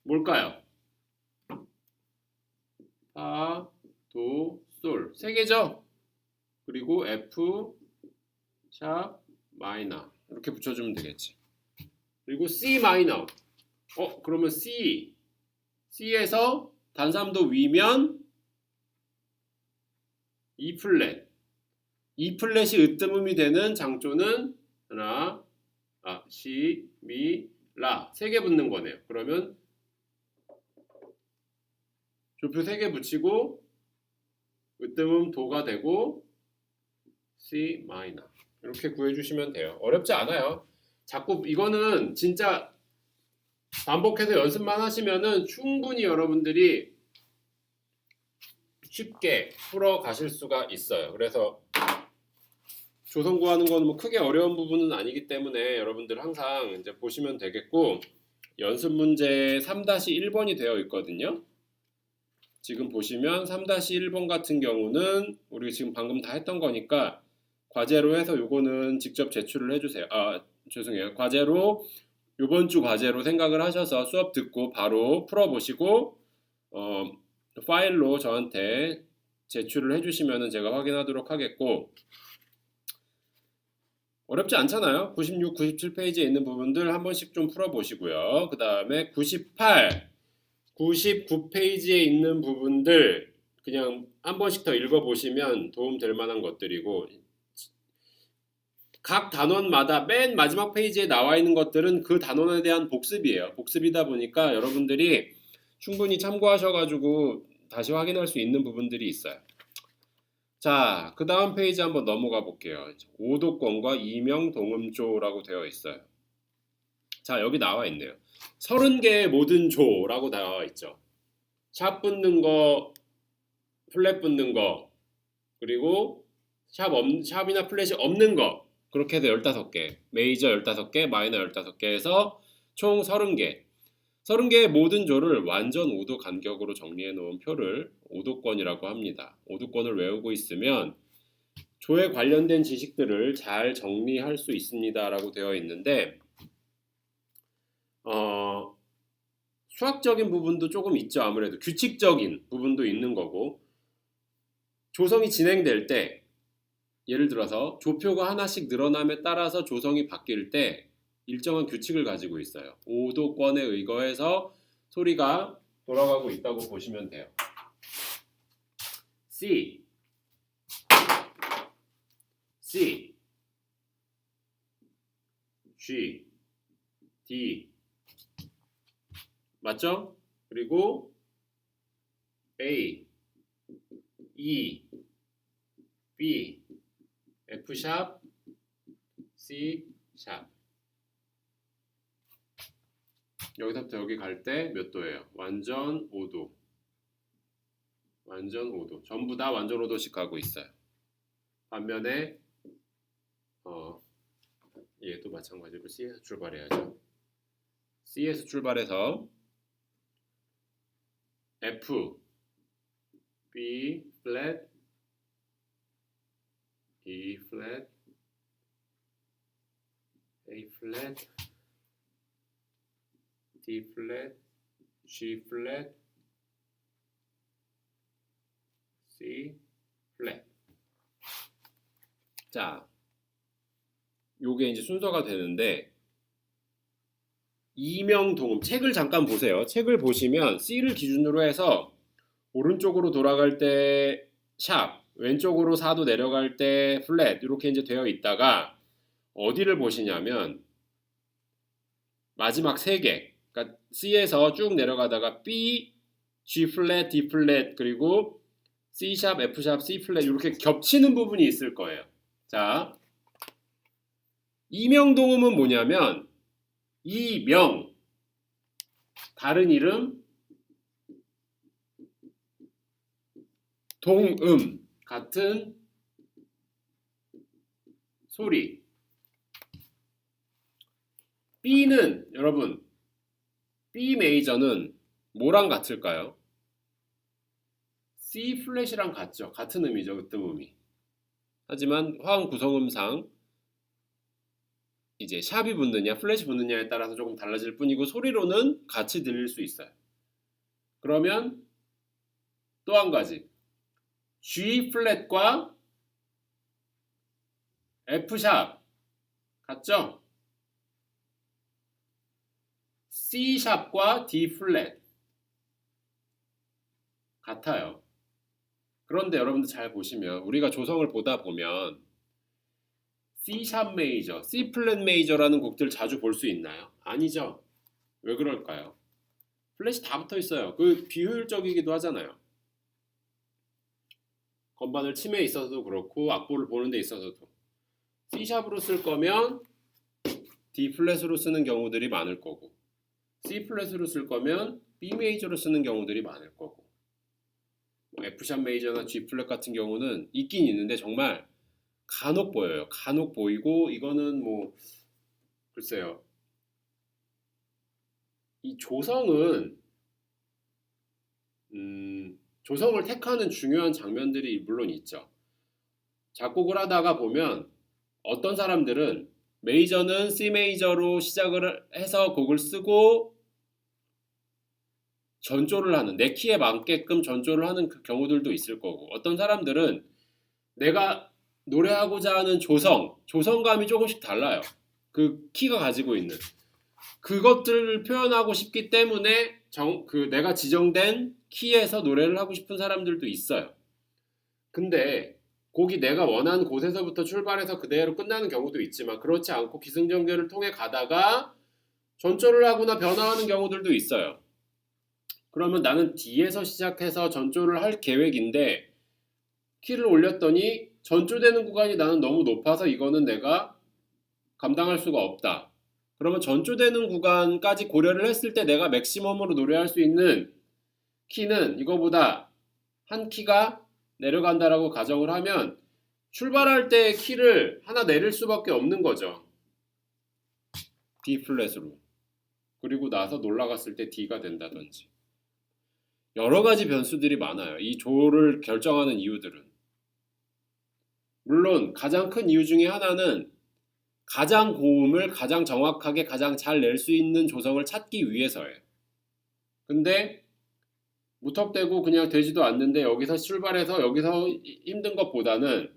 뭘까요? 파, 도, 솔 세 개죠? 그리고 F 샵 마이너 이렇게 붙여주면 되겠지. 그리고 C 마이너. 그러면 C에서 단삼도 위면 E 플랫. E 플랫이 으뜸음이 되는 장조는 C, 미, 라 세 개 붙는 거네요. 그러면 조표 3개 붙이고 으뜸음 도가 되고 C 마이너 이렇게 구해주시면 돼요. 어렵지 않아요. 자꾸 이거는 진짜 반복해서 연습만 하시면은 충분히 여러분들이 쉽게 풀어 가실 수가 있어요. 그래서 조성 구하는 거는 뭐 크게 어려운 부분은 아니기 때문에 여러분들 항상 이제 보시면 되겠고, 연습 문제 3-1번이 되어 있거든요. 지금 보시면 3-1번 같은 경우는 우리 지금 방금 다 했던 거니까 과제로 해서 요거는 직접 제출을 해주세요. 죄송해요. 과제로 요번 주 과제로 생각을 하셔서 수업 듣고 바로 풀어보시고 파일로 저한테 제출을 해주시면 제가 확인하도록 하겠고, 어렵지 않잖아요. 96, 97페이지에 있는 부분들 한 번씩 좀 풀어보시고요. 그 다음에 98, 99페이지에 있는 부분들 그냥 한 번씩 더 읽어보시면 도움될 만한 것들이고, 각 단원마다 맨 마지막 페이지에 나와 있는 것들은 그 단원에 대한 복습이에요. 복습이다 보니까 여러분들이 충분히 참고하셔가지고 다시 확인할 수 있는 부분들이 있어요. 자, 그 다음 페이지 한번 넘어가 볼게요. 오도권과 이명 동음조라고 되어 있어요. 자, 여기 나와 있네요. 30개의 모든 조라고 나와 있죠. 샵 붙는 거, 플랫 붙는 거, 그리고 샵이나 플랫이 없는 거, 그렇게 해서 15개, 메이저 15개, 마이너 15개에서 총 30개. 30개의 모든 조를 완전 5도 간격으로 정리해 놓은 표를 오도권이라고 합니다. 오도권을 외우고 있으면 조에 관련된 지식들을 잘 정리할 수 있습니다 라고 되어 있는데, 수학적인 부분도 조금 있죠. 아무래도 규칙적인 부분도 있는 거고 조성이 진행될 때 예를 들어서 조표가 하나씩 늘어남에 따라서 조성이 바뀔 때 일정한 규칙을 가지고 있어요. 오도권에 의거해서 소리가 돌아가고 있다고 보시면 돼요. C, C, G, D 맞죠? 그리고 A, E, B, F 샵, C 샵. 여기서부터 여기 갈 때 몇 도예요? 완전 5도. 완전 5도. 전부 다 완전 5도씩 가고 있어요. 반면에 얘도 마찬가지로 C에서 출발해야죠. C에서 출발해서 F, B 플랫, E 플랫, A 플랫, D 플랫, G 플랫, C 플랫. 자, 요게 이제 순서가 되는데 이명동음 책을 잠깐 보세요. 책을 보시면 C를 기준으로 해서 오른쪽으로 돌아갈 때 샵, 왼쪽으로 4도 내려갈 때 플랫 이렇게 이제 되어 있다가 어디를 보시냐면 마지막 3개 그러니까 C에서 쭉 내려가다가 B, G 플랫, D 플랫 그리고 C 샵, F 샵, C 플랫 이렇게 겹치는 부분이 있을 거예요. 자, 이명동음은 뭐냐면 이명 다른 이름 동음 같은 소리. B는 여러분 B 메이저는 뭐랑 같을까요? C 플랫이랑 같죠. 같은 음이죠. 으뜸음이. 하지만 화음 구성음상 이제 샵이 붙느냐 플랫이 붙느냐에 따라서 조금 달라질 뿐이고 소리로는 같이 들릴 수 있어요. 그러면 또 한 가지 G 플랫과 F 샵 같죠? C 샵과 D 플랫 같아요. 그런데 여러분들 잘 보시면 우리가 조성을 보다 보면 C 샵 메이저, C 플랫 메이저라는 곡들 자주 볼 수 있나요? 아니죠. 왜 그럴까요? 플랫이 다 붙어 있어요. 그 비효율적이기도 하잖아요. 건반을 침에 있어서도 그렇고 악보를 보는 데 있어서도 C 샵으로 쓸 거면 D 플랫으로 쓰는 경우들이 많을 거고 C 플랫으로 쓸 거면 B 메이저로 쓰는 경우들이 많을 거고 F 샵 메이저나 G 플랫 같은 경우는 있긴 있는데 정말 간혹 보여요. 간혹 보이고 이거는 뭐 글쎄요. 이 조성은 조성을 택하는 중요한 장면들이 물론 있죠. 작곡을 하다가 보면 어떤 사람들은 메이저는 C 메이저로 시작을 해서 곡을 쓰고 전조를 하는 내 키에 맞게끔 전조를 하는 그 경우들도 있을 거고 어떤 사람들은 내가 노래하고자 하는 조성감이 조금씩 달라요. 그 키가 가지고 있는 그것들을 표현하고 싶기 때문에 내가 지정된 키에서 노래를 하고 싶은 사람들도 있어요. 근데 곡이 내가 원하는 곳에서부터 출발해서 그대로 끝나는 경우도 있지만 그렇지 않고 기승전결을 통해 가다가 전조를 하거나 변화하는 경우들도 있어요. 그러면 나는 D에서 시작해서 전조를 할 계획인데 키를 올렸더니 전조되는 구간이 나는 너무 높아서 이거는 내가 감당할 수가 없다. 그러면 전조되는 구간까지 고려를 했을 때 내가 맥시멈으로 노래할 수 있는 키는 이거보다 한 키가 내려간다라고 가정을 하면 출발할 때 키를 하나 내릴 수밖에 없는 거죠. D 플랫으로. 그리고 나서 올라갔을 때 D가 된다든지. 여러 가지 변수들이 많아요. 이 조를 결정하는 이유들은. 물론 가장 큰 이유 중에 하나는 가장 고음을 가장 정확하게 가장 잘 낼 수 있는 조성을 찾기 위해서예요. 근데 무턱대고 그냥 되지도 않는데 여기서 출발해서 여기서 힘든 것보다는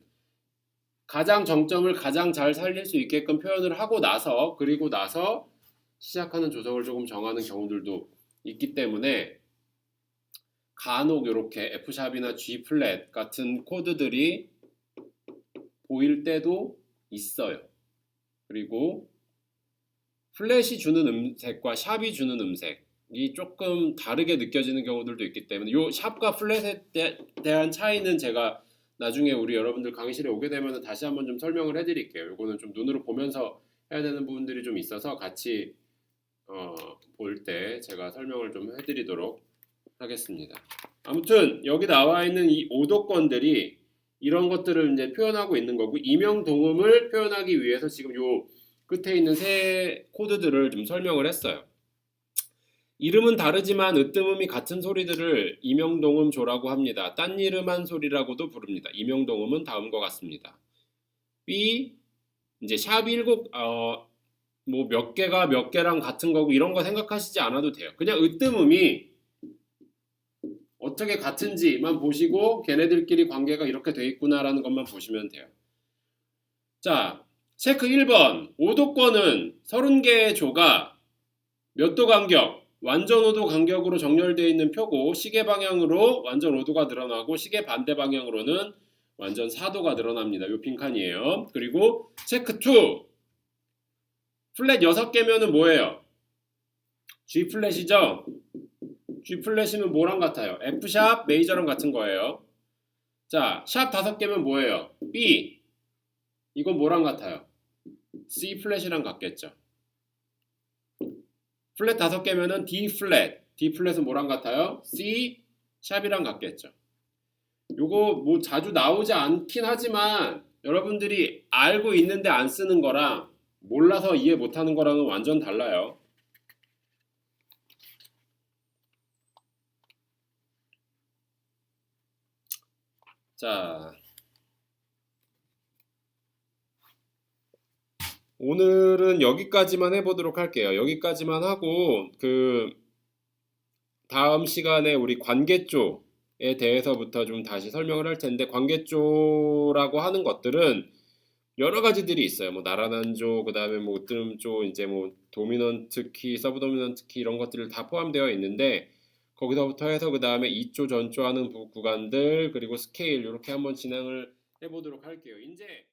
가장 정점을 가장 잘 살릴 수 있게끔 표현을 하고 나서 그리고 나서 시작하는 조성을 조금 정하는 경우들도 있기 때문에 간혹 이렇게 F샵이나 G 플랫 같은 코드들이 보일 때도 있어요. 그리고 플랫이 주는 음색과 샵이 주는 음색이 조금 다르게 느껴지는 경우들도 있기 때문에 이 샵과 플랫에 대한 차이는 제가 나중에 우리 여러분들 강의실에 오게 되면 다시 한번 좀 설명을 해드릴게요. 이거는 좀 눈으로 보면서 해야 되는 부분들이 좀 있어서 같이 볼 때 제가 설명을 좀 해드리도록 하겠습니다. 아무튼 여기 나와 있는 이 오도권들이 이런 것들을 이제 표현하고 있는 거고 임용동음을 표현하기 위해서 지금 요 끝에 있는 세 코드들을 좀 설명을 했어요. 이름은 다르지만 으뜸음이 같은 소리들을 임용동음조라고 합니다. 딴 이름한 소리라고도 부릅니다. 임용동음은 다음과 같습니다. B 이제 샵 7 뭐 몇 개가 몇 개랑 같은 거고 이런 거 생각하시지 않아도 돼요. 그냥 으뜸음이 어떻게 같은지만 보시고 걔네들끼리 관계가 이렇게 돼 있구나라는 것만 보시면 돼요. 자, 체크 1번. 오도권은 30개의 조가 몇 도 간격? 완전 5도 간격으로 정렬되어 있는 표고 시계 방향으로 완전 5도가 늘어나고 시계 반대 방향으로는 완전 4도가 늘어납니다. 요 빈칸이에요. 그리고 체크 2. 플랫 6개면은 뭐예요? G 플랫이죠? G 플랫이면 뭐랑 같아요? F 샵 메이저랑 같은 거예요. 자, 샵 5개면 뭐예요? B. 이건 뭐랑 같아요? C 플랫이랑 같겠죠. 플랫 5개면은 D 플랫. D 플랫은 뭐랑 같아요? C 샵이랑 같겠죠. 요거 뭐 자주 나오지 않긴 하지만 여러분들이 알고 있는데 안 쓰는 거랑 몰라서 이해 못하는 거랑은 완전 달라요. 자, 오늘은 여기까지만 해보도록 할게요. 여기까지만 하고 그 다음 시간에 우리 관계조에 대해서부터 좀 다시 설명을 할 텐데 관계조라고 하는 것들은 여러 가지들이 있어요. 뭐 나라단조, 그다음에 뭐 으뜸조, 이제 뭐 도미넌트 키, 서브도미넌트 키 이런 것들을 다 포함되어 있는데 거기서부터 해서 그다음에 2조 전조하는 구간들 그리고 스케일 이렇게 한번 진행을 해보도록 할게요. 이제